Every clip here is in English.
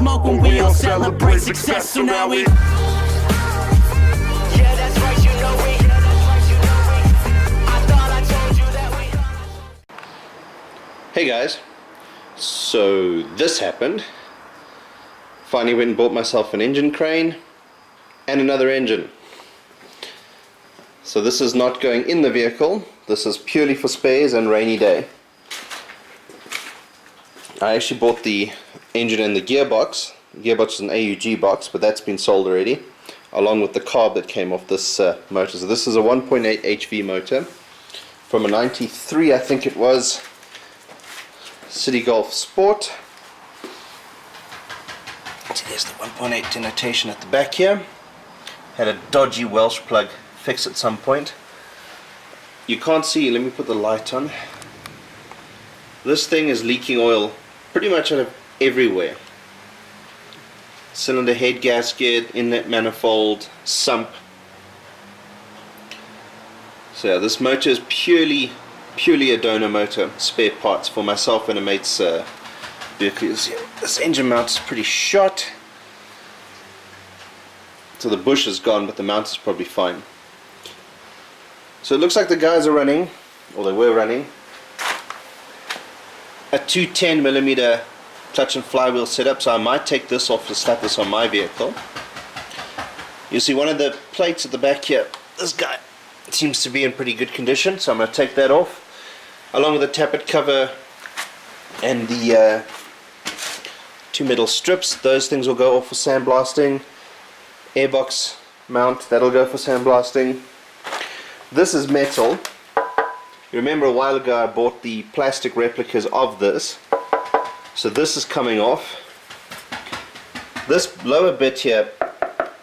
smoke when we all celebrate success. So now we, yeah, that's right, you know we, I thought I told you that we. Hey guys, so this happened. Finally went and bought myself an engine crane and another engine. So this is not going in the vehicle, this is purely for spares and rainy day. I actually bought the engine and the gearbox. The gearbox is an AUG box, but that's been sold already, along with the carb that came off this motor. So this is a 1.8 HV motor from a 93, I think it was, City Golf Sport. So there's the 1.8 denotation at the back here. Had a dodgy Welsh plug fixed at some point. You can't see, let me put the light on. This thing is leaking oil pretty much out of everywhere. Cylinder head gasket, inlet manifold, sump. So yeah, this motor is purely a donor motor, spare parts for myself and a mate's vehicle. This engine mount is pretty shot. So the bush is gone, but the mount is probably fine. So it looks like the guys are running, or they were running, a 210mm clutch and flywheel setup. So I might take this off to slap this on my vehicle. You see one of the plates at the back here, this guy seems to be in pretty good condition, so I'm going to take that off, along with the tappet cover and the two metal strips. Those things will go off for sandblasting. Airbox mount, that'll go for sandblasting. This is metal. You remember a while ago I bought the plastic replicas of this. So this is coming off. This lower bit here,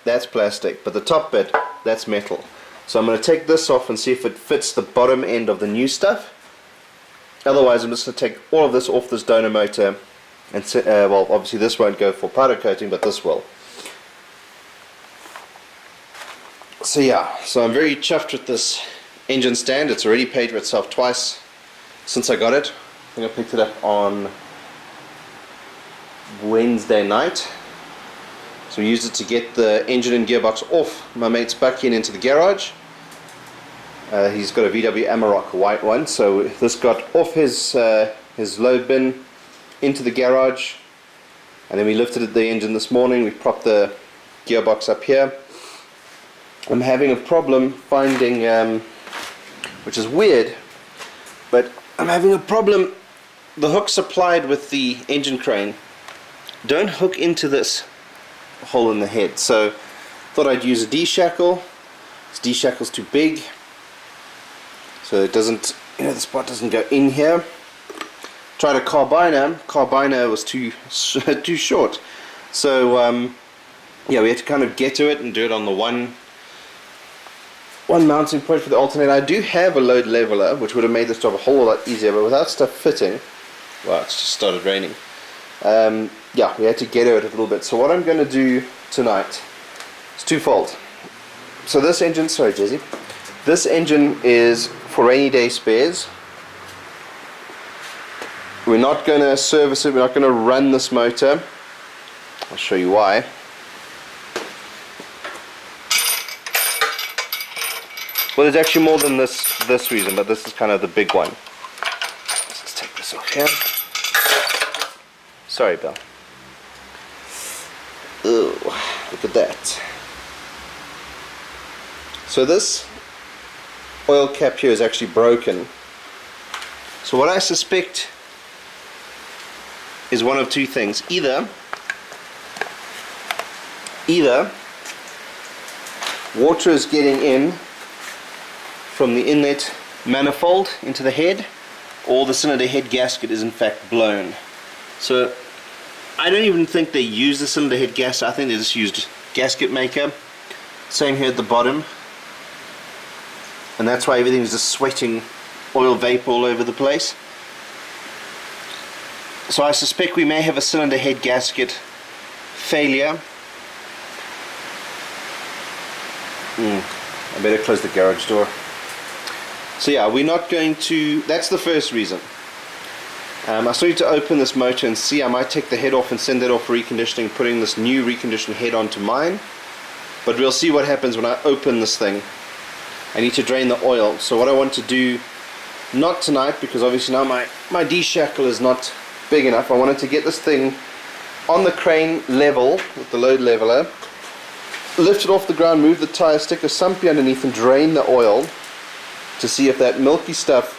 that's plastic, but the top bit, that's metal. So I'm going to take this off and see if it fits the bottom end of the new stuff. Otherwise I'm just going to take all of this off this donor motor and well, obviously this won't go for powder coating, but this will. So yeah, so I'm very chuffed with this engine stand. It's already paid for itself twice since I got it. I think I picked it up on Wednesday night. So we used it to get the engine and gearbox off my mate's bucky and into the garage. He's got a VW Amarok, a white one, so this got off his load bin into the garage, and then we lifted the engine this morning. We propped the gearbox up here. I'm having a problem finding, which is weird, but I'm having a problem. The hooks supplied with the engine crane don't hook into this hole in the head, so thought I'd use a D-shackle. This D-shackle's too big, so it doesn't, the spot doesn't go in here. Tried a carbiner was too short, so yeah, we had to kind of get to it and do it on the one mounting point for the alternator. I do have a load leveler, which would have made this job a whole lot easier, but without stuff fitting, well, it's just started raining. Yeah, we had to get it a little bit. So what I'm going to do tonight is twofold. So this engine, sorry Jesse, this engine is for rainy day spares. We're not going to service it, we're not going to run this motor. I'll show you why. Well, there's actually more than this reason, but this is kind of the big one. Let's just take this off here. Sorry, Bill. Ooh, look at that. So this oil cap here is actually broken. So what I suspect is one of two things. Either water is getting in from the inlet manifold into the head, or the cylinder head gasket is in fact blown. So I don't even think they use the cylinder head gasket. I think they just used gasket maker. Same here at the bottom, and that's why everything's just sweating oil vapor all over the place. So I suspect we may have a cylinder head gasket failure. I better close the garage door. So yeah, we're not going to, that's the first reason. I still need to open this motor and see. I might take the head off and send that off for reconditioning, putting this new reconditioned head onto mine. But we'll see what happens when I open this thing. I need to drain the oil. So what I want to do, not tonight, because obviously now my D-shackle is not big enough. I wanted to get this thing on the crane level with the load leveler, lift it off the ground, move the tire, stick a sumpy underneath and drain the oil to see if that milky stuff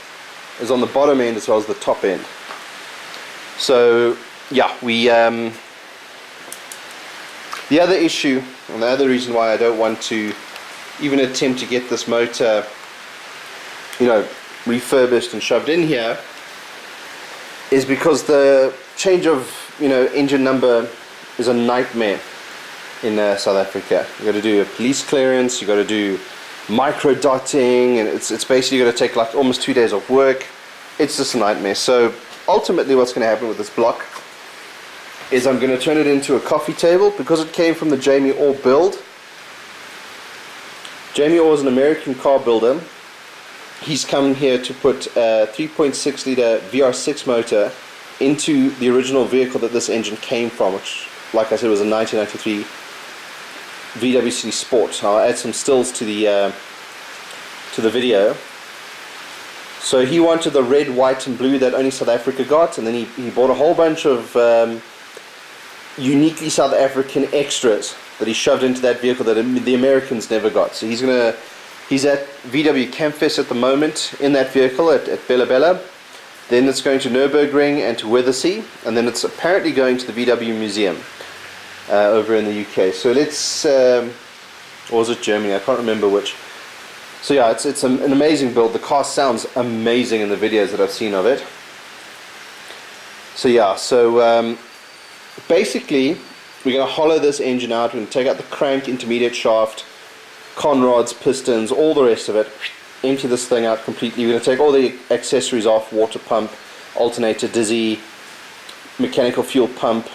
is on the bottom end as well as the top end. So yeah, the other issue and the other reason why I don't want to even attempt to get this motor, you know, refurbished and shoved in here is because the change of, you know, engine number is a nightmare in South Africa. You got to do a police clearance, you got to do micro dotting, and it's basically got to take like almost 2 days of work. It's just a nightmare. So ultimately what's going to happen with this block is I'm going to turn it into a coffee table because it came from the Jamie Orr build. Jamie Orr is an American car builder. He's come here to put a 3.6 litre VR6 motor into the original vehicle that this engine came from, which, like I said, was a 1993 VW City Sport. I'll add some stills to the video. So he wanted the red, white and blue that only South Africa got, and then he bought a whole bunch of uniquely South African extras that he shoved into that vehicle that the Americans never got. So he's at VW Campfest at the moment in that vehicle at Bella Bella. Then it's going to Nürburgring and to Weathersea, and then it's apparently going to the VW Museum over in the UK. So let's, or was it Germany? I can't remember which. So yeah, it's an amazing build. The car sounds amazing in the videos that I've seen of it. So yeah, so basically we're going to hollow this engine out. We're going to take out the crank, intermediate shaft, con rods, pistons, all the rest of it. Empty this thing out completely. We're going to take all the accessories off: water pump, alternator, dizzy, mechanical fuel pump,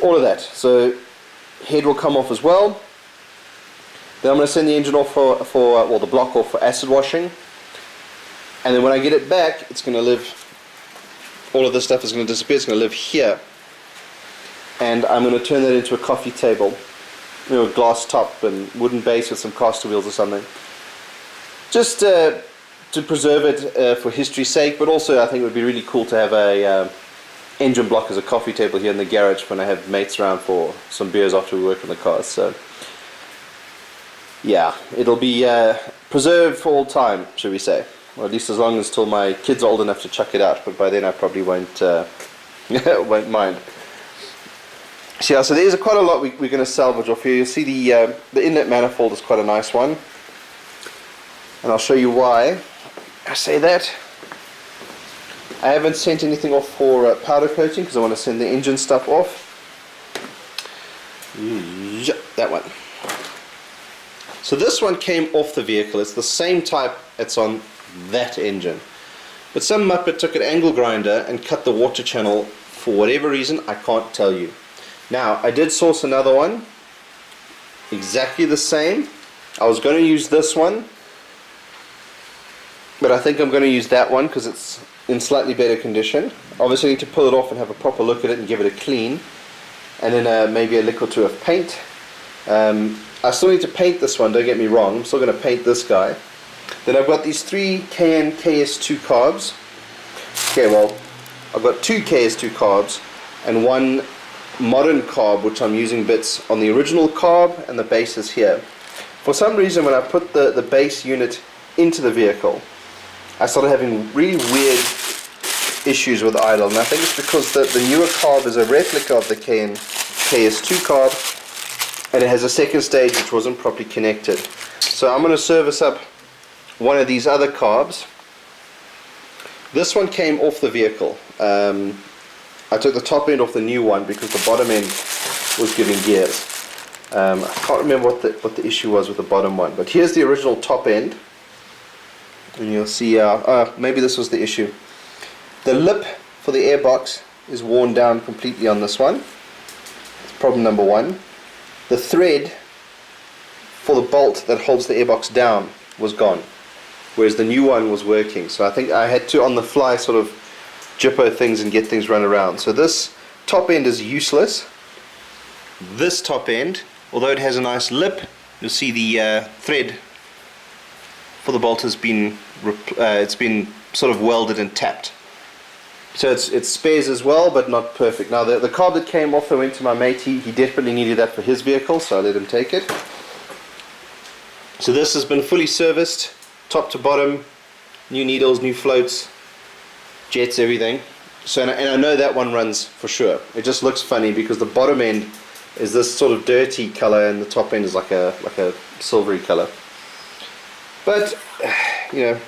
all of that. So head will come off as well. Then I'm going to send the engine off well, the block off for acid washing, and then when I get it back, it's going to live, all of this stuff is going to disappear. It's going to live here, and I'm going to turn that into a coffee table, you know, glass top and wooden base with some caster wheels or something, just to preserve it for history's sake. But also I think it would be really cool to have a engine block as a coffee table here in the garage when I have mates around for some beers after we work on the cars. So yeah, it'll be preserved for all time, should we say, or at least as long as till my kids are old enough to chuck it out. But by then I probably won't won't mind. So yeah, so there's quite a lot we're going to salvage off here. You'll see the inlet manifold is quite a nice one, and I'll show you why I say that. I haven't sent anything off for powder coating because I want to send the engine stuff off. That one. So this one came off the vehicle. It's the same type that's on that engine, but some muppet took an angle grinder and cut the water channel for whatever reason. I can't tell you. Now I did source another one exactly the same. I was going to use this one, but I think I'm going to use that one because it's in slightly better condition. Obviously I need to pull it off and have a proper look at it and give it a clean, and then maybe a lick or two of paint. I still need to paint this one, don't get me wrong. I'm still going to paint this guy. Then I've got these 3 KN KS2 carbs. Okay, well, I've got 2 KS2 carbs and 1 modern carb, which I'm using bits on the original carb, and the base is here. For some reason, when I put the base unit into the vehicle, I started having really weird issues with the idle, and I think it's because the newer carb is a replica of the KN KS2 carb, and it has a second stage which wasn't properly connected. So I'm going to service up one of these other carbs. This one came off the vehicle. I took the top end off the new one because the bottom end was giving gears. I can't remember what the issue was with the bottom one, but here's the original top end, and you'll see maybe this was the issue. The lip for the airbox is worn down completely on this one. It's problem number 1. The thread for the bolt that holds the airbox down was gone, whereas the new one was working. So I think I had to, on the fly, sort of jippo things and get things run around. So this top end is useless. This top end, although it has a nice lip, you'll see the thread for the bolt has been it's been sort of welded and tapped. So it spares as well, but not perfect. Now the carb that came off and went to my mate, he desperately needed that for his vehicle, so I let him take it. So this has been fully serviced, top to bottom, new needles, new floats, jets, everything. So and I know that one runs for sure. It just looks funny because the bottom end is this sort of dirty color and the top end is like a silvery color. But you know,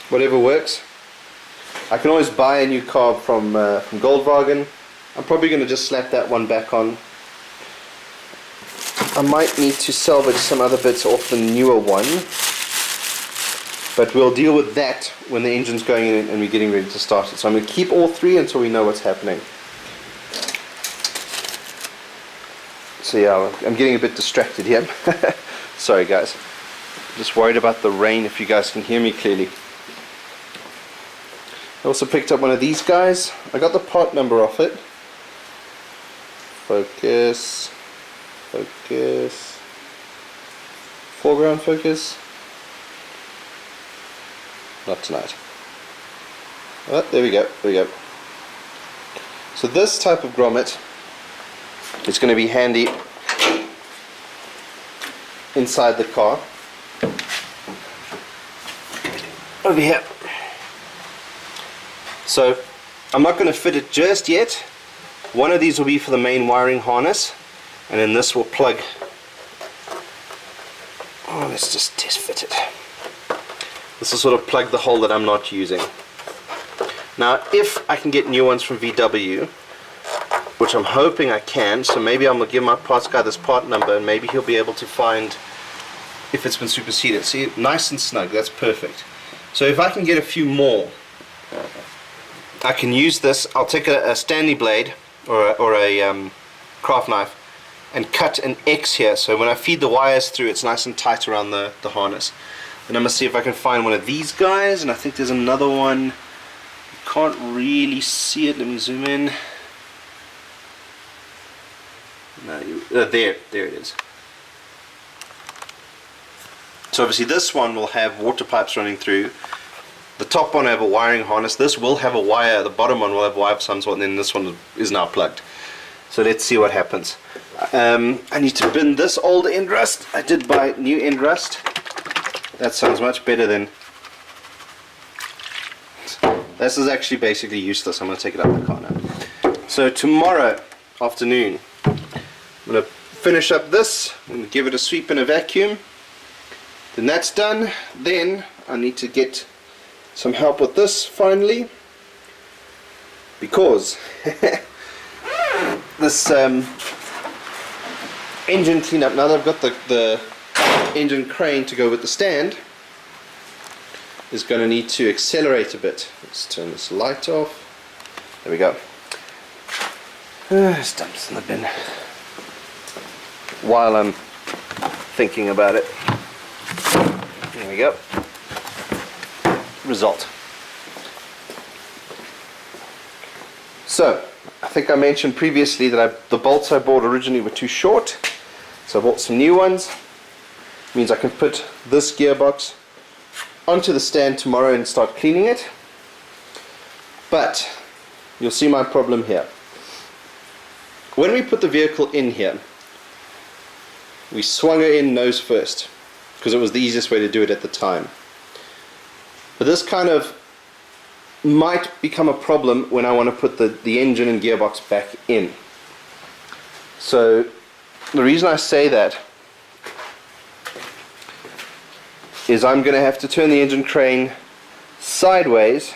whatever works. I can always buy a new carb from Goldwagen. I'm probably going to just slap that one back on. I might need to salvage some other bits off the newer one, but we'll deal with that when the engine's going in and we're getting ready to start it. So I'm going to keep all three until we know what's happening. So yeah, I'm getting a bit distracted here. Sorry guys. Just worried about the rain, if you guys can hear me clearly. I also picked up one of these guys. I got the part number off it. Focus. Focus. Foreground focus. Not tonight. Oh, there we go. There we go. So this type of grommet is going to be handy inside the car. Over here. So I'm not going to fit it just yet. One of these will be for the main wiring harness, and then this will plug. Oh, let's just test fit it. This will sort of plug the hole that I'm not using. Now if I can get new ones from VW, which I'm hoping I can, so maybe I'm going to give my parts guy this part number and maybe he'll be able to find if it's been superseded. See, nice and snug, that's perfect. So if I can get a few more, I can use this. I'll take a Stanley blade or a craft knife and cut an X here, so when I feed the wires through it's nice and tight around the harness. And I'm going to see if I can find one of these guys, and I think there's another one. You can't really see it. Let me zoom in. No, there it is. So obviously this one will have water pipes running through. The top one will have a wiring harness. This will have a wire. The bottom one will have a wire of some sort, and then this one is now plugged. So let's see what happens. I need to bin this old end rust. I did buy new end rust. That sounds much better than... This is actually basically useless. I'm going to take it out of the car now. So tomorrow afternoon, I'm going to finish up this. I'm going to give it a sweep and a vacuum. Then that's done. Then I need to get some help with this finally, because this engine cleanup, now that I've got the engine crane to go with the stand, is going to need to accelerate a bit. Let's turn this light off. There we go. Let's dump this in the bin while I'm thinking about it. There we go. Result. So I think I mentioned previously that the bolts I bought originally were too short, so I bought some new ones. Means I can put this gearbox onto the stand tomorrow and start cleaning it. But you'll see my problem here. When we put the vehicle in here, we swung her in nose first because it was the easiest way to do it at the time. But this kind of might become a problem when I want to put the engine and gearbox back in. So the reason I say that is I'm going to have to turn the engine crane sideways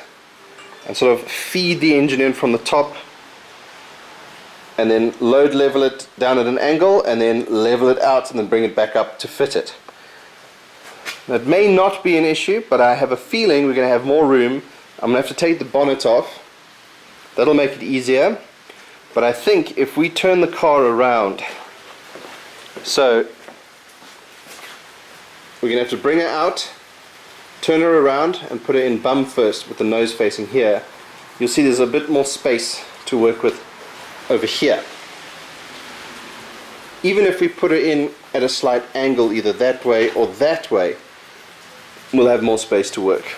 and sort of feed the engine in from the top, and then load level it down at an angle, and then level it out, and then bring it back up to fit it. That may not be an issue, but I have a feeling we're going to have more room. I'm going to have to take the bonnet off. That'll make it easier. But I think if we turn the car around, so we're going to have to bring her out, turn her around, and put her in bum first with the nose facing here, you'll see there's a bit more space to work with over here. Even if we put it in at a slight angle, either that way or that way, we'll have more space to work.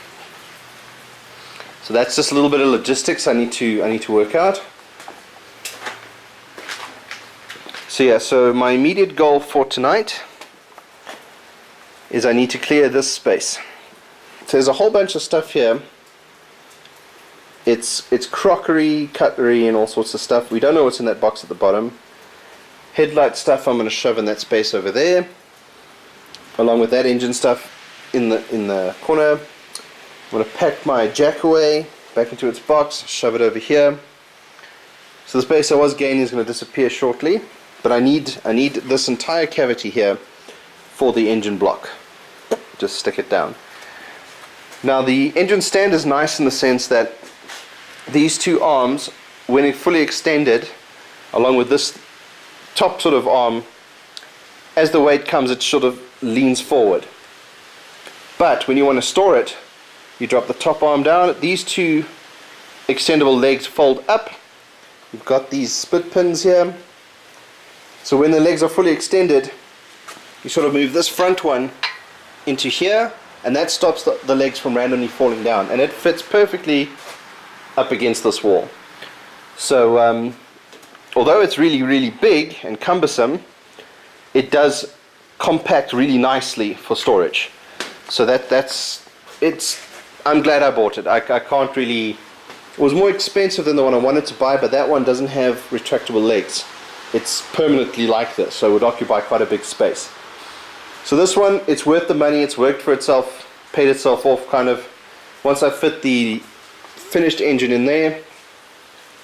So that's just a little bit of logistics I need to work out. So yeah, so my immediate goal for tonight is I need to clear this space. So there's a whole bunch of stuff here. It's crockery, cutlery, and all sorts of stuff. We don't know what's in that box at the bottom. Headlight stuff I'm going to shove in that space over there, along with that engine stuff in the corner. I'm going to pack my jack away back into its box, shove it over here. So the space I was gaining is going to disappear shortly, but I need this entire cavity here for the engine block. Just stick it down. Now the engine stand is nice in the sense that these two arms, when fully extended, along with this top sort of arm, as the weight comes it sort of leans forward. But when you want to store it, you drop the top arm down, these two extendable legs fold up. You've got these split pins here, so when the legs are fully extended, you sort of move this front one into here, and that stops the legs from randomly falling down, and it fits perfectly up against this wall. So although it's really big and cumbersome, it does compact really nicely for storage. So I'm glad I bought it. I can't really. It was more expensive than the one I wanted to buy, but that one doesn't have retractable legs. It's permanently like this, so it would occupy quite a big space. So this one, it's worth the money. It's worked for itself, paid itself off kind of. Once I fit the finished engine in there,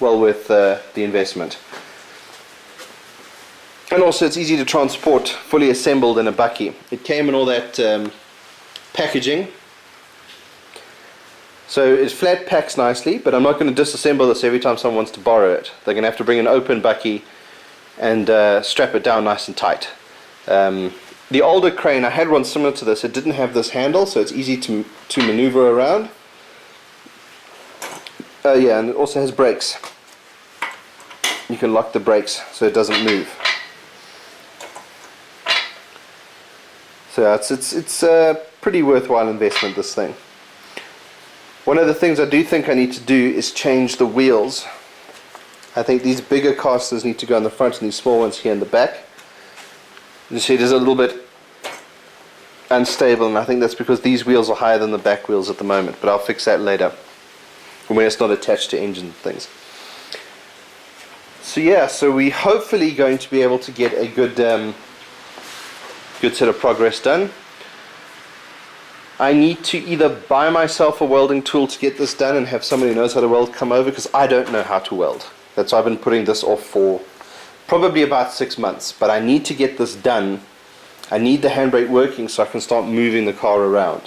well worth the investment. And also it's easy to transport fully assembled in a bakkie. It came in all that packaging. So it flat packs nicely, but I'm not going to disassemble this every time someone wants to borrow it. They're going to have to bring an open bakkie and strap it down nice and tight. The older crane, I had one similar to this. It didn't have this handle, so it's easy to maneuver around. Yeah, and it also has brakes. You can lock the brakes so it doesn't move. So it's a pretty worthwhile investment, this thing. One of the things I do think I need to do is change the wheels. I think these bigger casters need to go on the front and these small ones here in the back. You see it is a little bit unstable, and I think that's because these wheels are higher than the back wheels at the moment, but I'll fix that later when it's not attached to engine things. So yeah, so we're hopefully going to be able to get a good set of progress done. I need to either buy myself a welding tool to get this done and have somebody who knows how to weld come over, because I don't know how to weld. That's why I've been putting this off for probably about 6 months, but I need to get this done. I need the handbrake working so I can start moving the car around.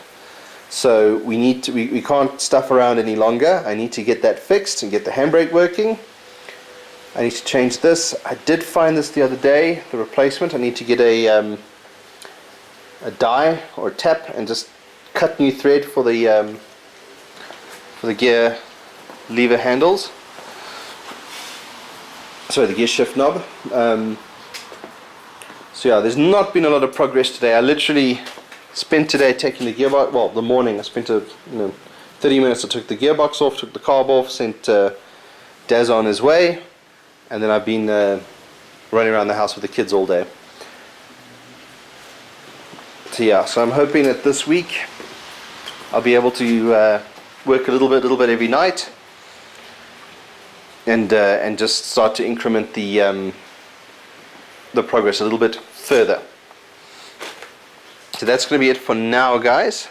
So we can't stuff around any longer. I need to get that fixed and get the handbrake working. I need to change this. I did find this the other day, the replacement. I need to get a die or a tap and just cut new thread for the gear lever handles. Sorry, the gear shift knob. So yeah, there's not been a lot of progress today. I literally spent today taking the gearbox, well, the morning I spent 30 minutes. I took the gearbox off, took the carb off, sent Daz on his way, and then I've been running around the house with the kids all day. So yeah, so I'm hoping that this week I'll be able to work a little bit every night, and just start to increment the progress a little bit further. So that's going to be it for now, guys.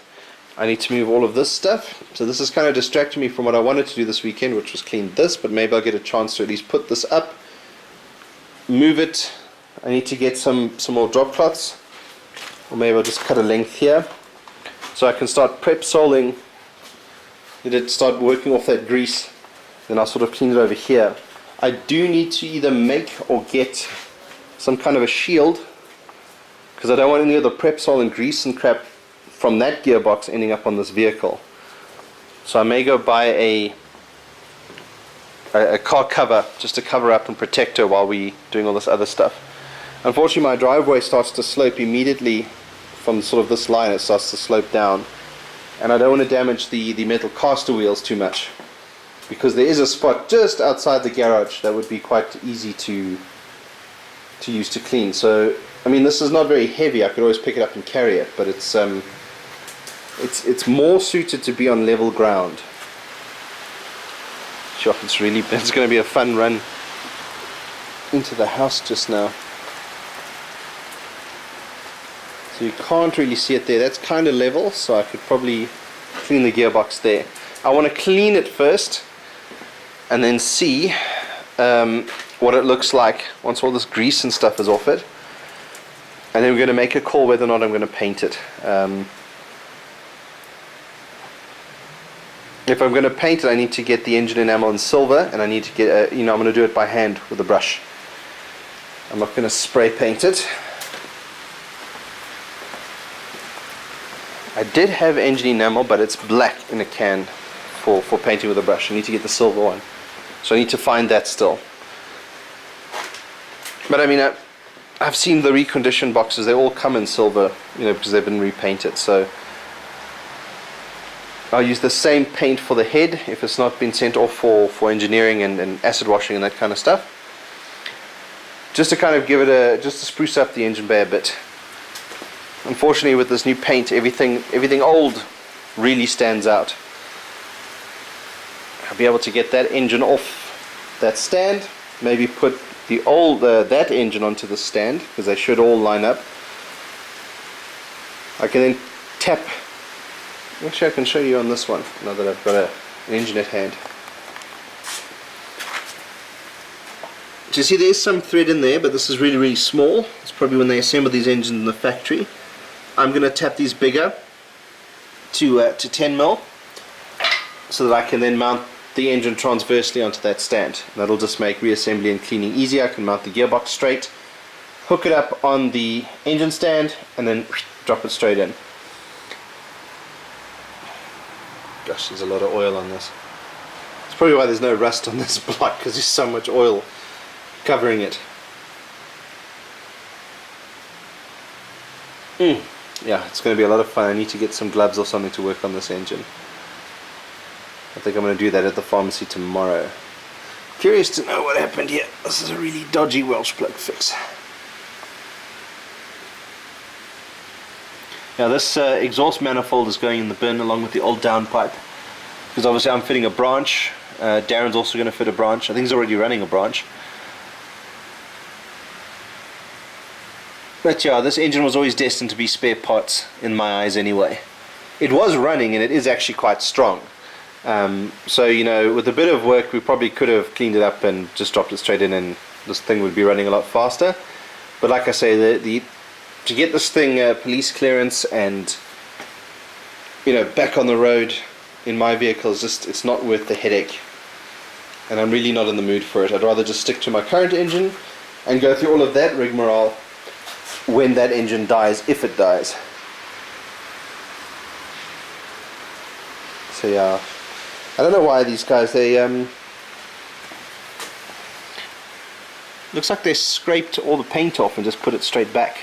I need to move all of this stuff. So this is kind of distracting me from what I wanted to do this weekend, which was clean this, but maybe I'll get a chance to at least put this up, move it. I need to get some more drop cloths, or maybe I'll just cut a length here so I can start prep soling. Start working off that grease, then I'll sort of clean it over here. I do need to either make or get some kind of a shield, because I don't want any of the prep sol and grease and crap from that gearbox ending up on this vehicle. So I may go buy a a car cover just to cover up and protect her while we doing all this other stuff. Unfortunately, my driveway starts to slope immediately from sort of this line. It starts to slope down, and I don't want to damage the metal caster wheels too much, because there is a spot just outside the garage that would be quite easy to use to clean. So I mean, this is not very heavy. I could always pick it up and carry it, but it's more suited to be on level ground. Sure, it's going to be a fun run into the house just now. So you can't really see it there. That's kind of level, so I could probably clean the gearbox there. I want to clean it first and then see what it looks like once all this grease and stuff is off it, and then we're going to make a call whether or not I'm going to paint it. If I'm going to paint it, I need to get the engine enamel in silver, and I need to get I'm going to do it by hand with a brush. I'm not going to spray paint it. I did have engine enamel, but it's black in a can for painting with a brush. I need to get the silver one, so I need to find that still. But I mean, I've seen the reconditioned boxes. They all come in silver, because they've been repainted. So I'll use the same paint for the head if it's not been sent off for engineering and acid washing and that kind of stuff, just to kind of give it just to spruce up the engine bay a bit. Unfortunately, with this new paint, everything old really stands out. I'll be able to get that engine off that stand, maybe put the old that engine onto the stand, because they should all line up. I can then tap. Actually, I can show you on this one, now that I've got an engine at hand. So you see there's some thread in there, but this is really, really small. It's probably when they assemble these engines in the factory. I'm going to tap these bigger to 10 mil, so that I can then mount the engine transversely onto that stand. That'll just make reassembly and cleaning easier. I can mount the gearbox straight, hook it up on the engine stand, and then drop it straight in. Gosh, there's a lot of oil on this. It's probably why there's no rust on this block, because there's so much oil covering it. Yeah, it's going to be a lot of fun. I need to get some gloves or something to work on this engine. I think I'm going to do that at the pharmacy tomorrow. Curious to know what happened here. This is a really dodgy Welsh plug fix. Now this exhaust manifold is going in the bin along with the old downpipe, because obviously I'm fitting a branch. Darren's also going to fit a branch. I think he's already running a branch. But yeah, this engine was always destined to be spare parts in my eyes anyway. It was running, and it is actually quite strong. So with a bit of work we probably could have cleaned it up and just dropped it straight in, and this thing would be running a lot faster. But like I say, to get this thing police clearance and back on the road in my vehicle is just, it's not worth the headache, and I'm really not in the mood for it. I'd rather just stick to my current engine and go through all of that rigmarole when that engine dies, if it dies. So yeah, I don't know why these guys, they looks like they scraped all the paint off and just put it straight back.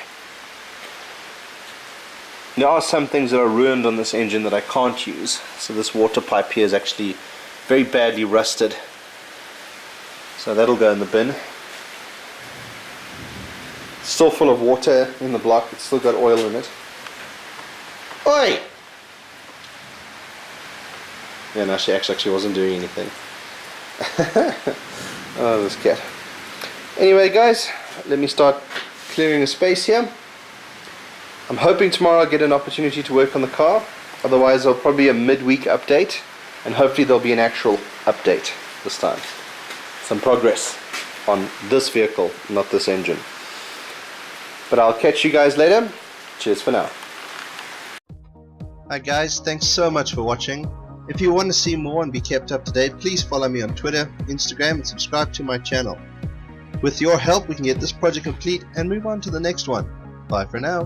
There are some things that are ruined on this engine that I can't use. So this water pipe here is actually very badly rusted, so that'll go in the bin. It's still full of water in the block. It's still got oil in it. Oi! Yeah, no, she actually wasn't doing anything. Oh, this cat. Anyway guys, let me start clearing the space here. I'm hoping tomorrow I'll get an opportunity to work on the car. Otherwise there'll probably be a midweek update, and hopefully there'll be an actual update this time. Some progress on this vehicle, not this engine. But I'll catch you guys later. Cheers for now. Hi guys, thanks so much for watching. If you want to see more and be kept up to date, please follow me on Twitter, Instagram, and subscribe to my channel. With your help, we can get this project complete and move on to the next one. Bye for now.